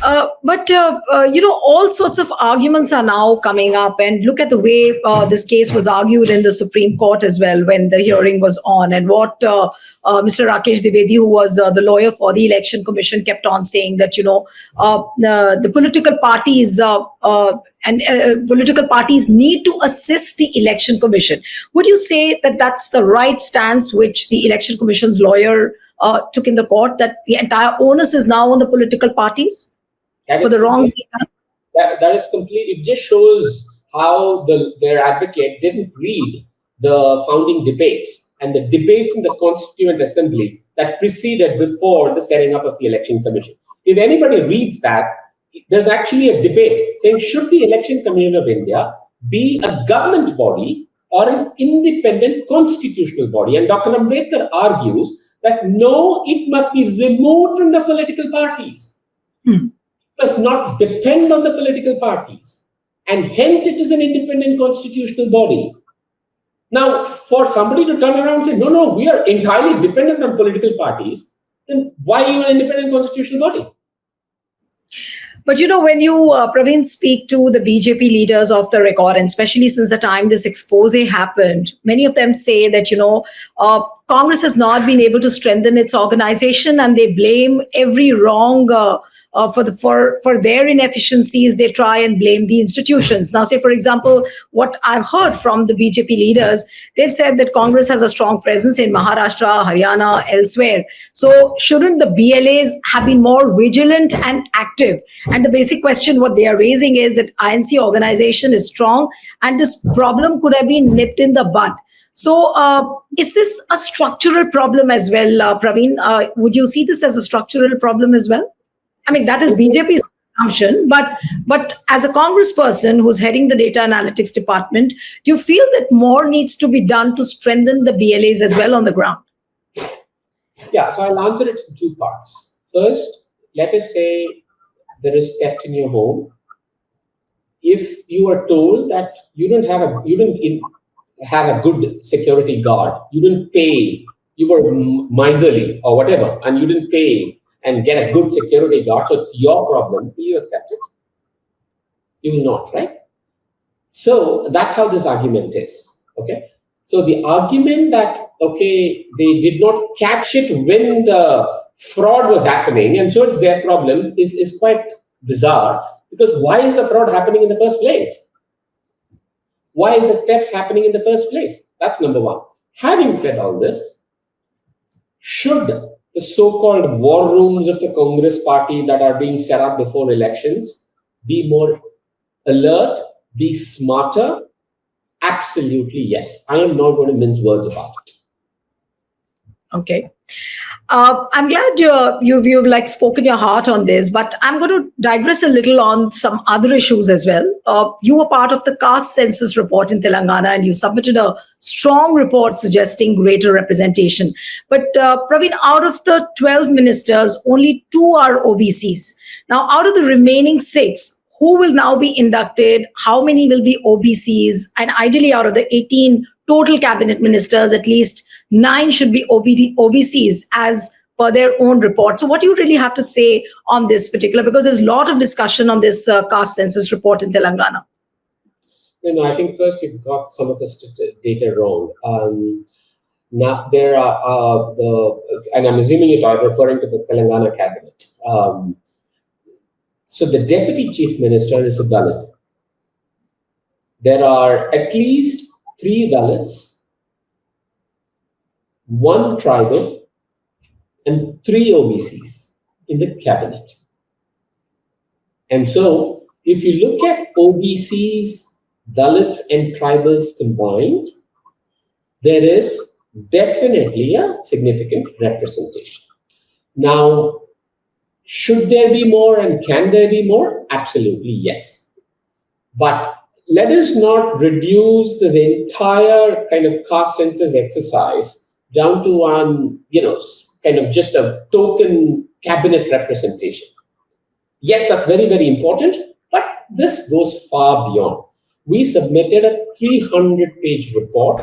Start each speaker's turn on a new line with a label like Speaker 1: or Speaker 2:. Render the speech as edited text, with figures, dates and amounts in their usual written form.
Speaker 1: All sorts of arguments are now coming up. And look at the way this case was argued in the Supreme Court as well when the hearing was on. And what Mr. Rakesh Dwivedi, who was the lawyer for the Election Commission, kept on saying that, the political parties political parties need to assist the Election Commission. Would you say that that's the right stance which the Election Commission's lawyer took in the court, that the entire onus is now on the political parties for the wrongs?
Speaker 2: That is complete. It just shows how their advocate didn't read the founding debates and the debates in the Constituent Assembly that preceded before the setting up of the Election Commission. If anybody reads that, there's actually a debate saying, should the Election Commission of India be a government body or an independent constitutional body? And Dr. Ambedkar argues that no, it must be removed from the political parties. It must not depend on the political parties. And hence it is an independent constitutional body. Now, for somebody to turn around and say, no, we are entirely dependent on political parties, then why are you an independent constitutional body?
Speaker 1: But when you, Praveen, speak to the BJP leaders of the record, and especially since the time this expose happened, many of them say that, Congress has not been able to strengthen its organization, and they blame every wrong for their inefficiencies. They try and blame the institutions. Now, say, for example, what I've heard from the BJP leaders, they've said that Congress has a strong presence in Maharashtra, Haryana, elsewhere. So shouldn't the BLAs have been more vigilant and active? And the basic question what they are raising is that INC organization is strong and this problem could have been nipped in the bud. So is this a structural problem as well, Praveen? Would you see this as a structural problem as well? I mean, that is BJP's assumption, but as a congressperson who's heading the data analytics department, do you feel that more needs to be done to strengthen the BLAs as well on the ground?
Speaker 2: Yeah, so I'll answer it in two parts. First, let us say there is theft in your home. If you are told that you didn't have a good security guard, you didn't pay, you were miserly or whatever, and you didn't pay and get a good security guard, so it's your problem, will you accept it? You will not, right? So that's how this argument is, okay? So the argument that, okay, they did not catch it when the fraud was happening, and so it's their problem, is quite bizarre, because why is the fraud happening in the first place? Why is the theft happening in the first place? That's number one. Having said all this, should the so-called war rooms of the Congress party that are being set up before elections be more alert, be smarter? Absolutely, yes. I am not going to mince words about it.
Speaker 1: Okay. I'm glad you've like spoken your heart on this, but I'm going to digress a little on some other issues as well. You were part of the caste census report in Telangana, and you submitted a strong report suggesting greater representation. But Praveen, out of the 12 ministers, only 2 are OBCs. Now, out of the remaining 6, who will now be inducted? How many will be OBCs? And ideally, out of the 18 total cabinet ministers, at least 9 should be OBCs as per their own report. So what do you really have to say on this particular? Because there's a lot of discussion on this caste census report in Telangana.
Speaker 2: No, I think first you've got some of the data wrong. Now there are and I'm assuming you're referring to the Telangana cabinet. So the deputy chief minister is a Dalit. There are at least 3 Dalits, 1 tribal, and 3 OBCs in the cabinet. And so, if you look at OBCs, Dalits, and tribals combined, there is definitely a significant representation. Now, should there be more and can there be more? Absolutely, yes. But let us not reduce this entire kind of caste census exercise down to kind of just a token cabinet representation. Yes, that's very, very important, but this goes far beyond. We submitted a 300-page report